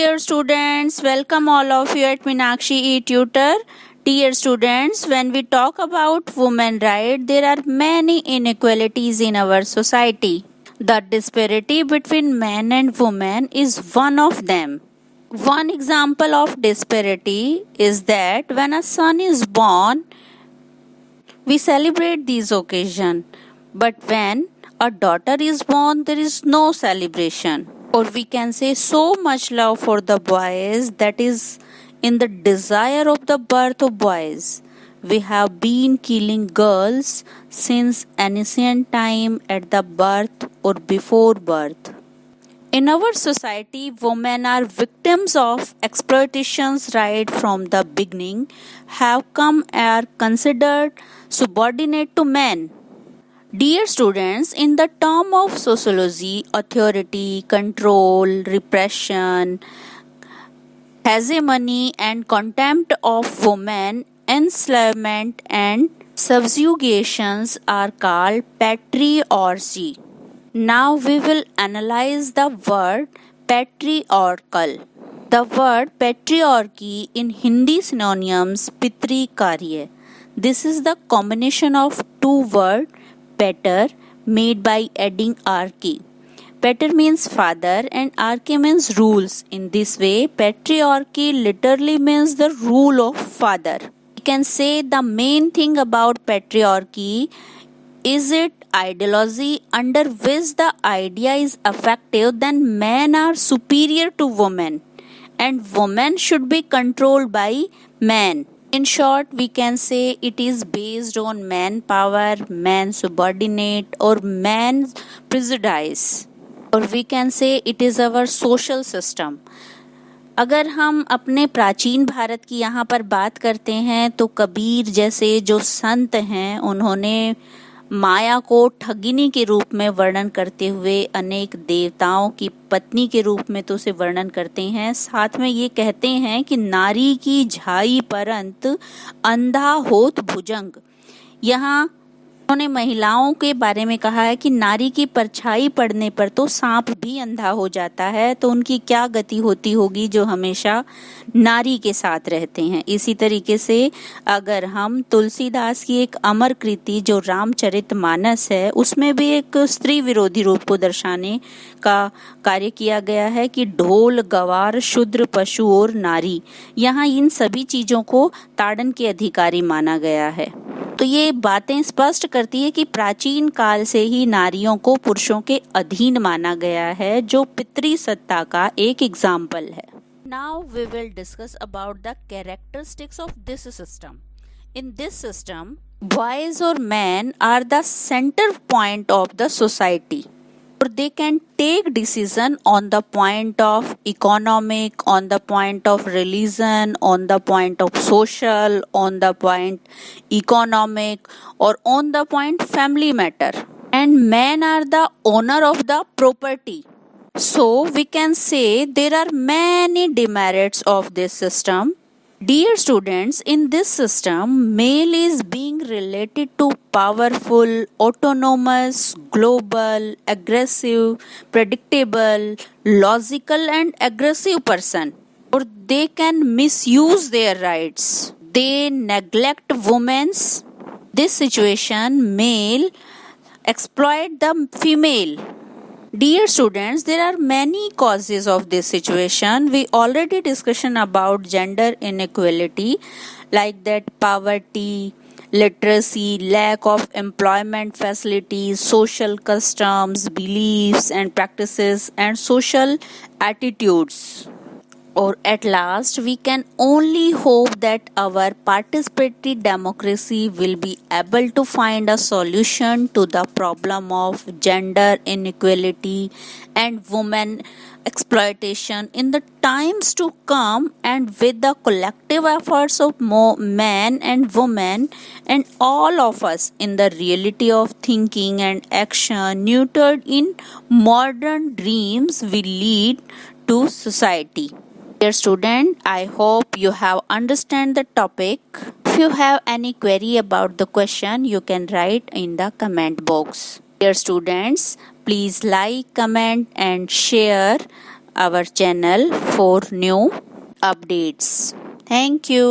dear students, welcome all of you at Meenakshi E-Tutor. Dear students, when we talk about women rights, there are many inequalities in our society. The disparity between men and women is one of them. One example of disparity is that when a son is born, we celebrate this occasion. But when a daughter is born, there is no celebration. Or we can say so much love for the boys that is in the desire of the birth of boys. We have been killing girls since ancient time at the birth or before birth. In our society, women are victims of exploitations right from the beginning, have come are considered subordinate to men. Dear students, in the term of sociology, authority, control, repression, hegemony and contempt of women, enslavement and subjugations are called patriarchy. Now we will analyze the word patriarchal. The word patriarchy in Hindi synonyms pitri karya. This is the combination of two words pater made by adding arche. Pater means father and arche means rules. In this way, patriarchy literally means the rule of father. We can say the main thing about patriarchy is it ideology under which the idea is effective that men are superior to women and women should be controlled by men. In short, we can say it is based on manpower, man subordinate or man prejudice. Or we can say it is our social system. अगर हम अपने प्राचीन भारत की यहाँ पर बात करते हैं तो कबीर जैसे जो संत हैं उन्होंने माया को ठगिनी के रूप में वर्णन करते हुए अनेक देवताओं की पत्नी के रूप में तो उसे वर्णन करते हैं। साथ में ये कहते हैं कि नारी की झाई परंत अंधा होत भुजंग। यहाँ उन्होंने महिलाओं के बारे में कहा है कि नारी की परछाई पड़ने पर तो सांप भी अंधा हो जाता है, तो उनकी क्या गति होती होगी जो हमेशा नारी के साथ रहते हैं। इसी तरीके से अगर हम तुलसीदास की एक अमर कृति जो रामचरितमानस है उसमें भी एक स्त्री विरोधी रूप को दर्शाने का कार्य किया गया है कि ढोल गवार शूद्र पशु और नारी, यहाँ इन सभी चीजों को ताड़न के अधिकारी माना गया है। तो ये बातें स्पष्ट करती है कि प्राचीन काल से ही नारियों को पुरुषों के अधीन माना गया है, जो पितृ सत्ता का एक एग्जाम्पल है। Now we will discuss about the characteristics of this system. In this system, boys or men are the center point of the society. Or they can take decision on the point of economic, on the point of religion, on the point of social, on the point economic, or on the point family matter. And men are the owner of the property. So we can say there are many demerits of this system. Dear students, in this system, male is being related to powerful, autonomous, global, aggressive, predictable, logical and aggressive person. Or they can misuse their rights. They neglect women's. This situation, male exploit the female. Dear students, there are many causes of this situation. We already discussed about gender inequality, like that poverty, literacy, lack of employment facilities, social customs, beliefs and practices, and social attitudes. Or at last, we can only hope that our participatory democracy will be able to find a solution to the problem of gender inequality and women exploitation in the times to come, and with the collective efforts of men and women and all of us in the reality of thinking and action neutered in modern dreams will lead to society. Dear student, I hope you have understand the topic. If you have any query about the question, you can write in the comment box. Dear students, please like, comment and share our channel for new updates. Thank you.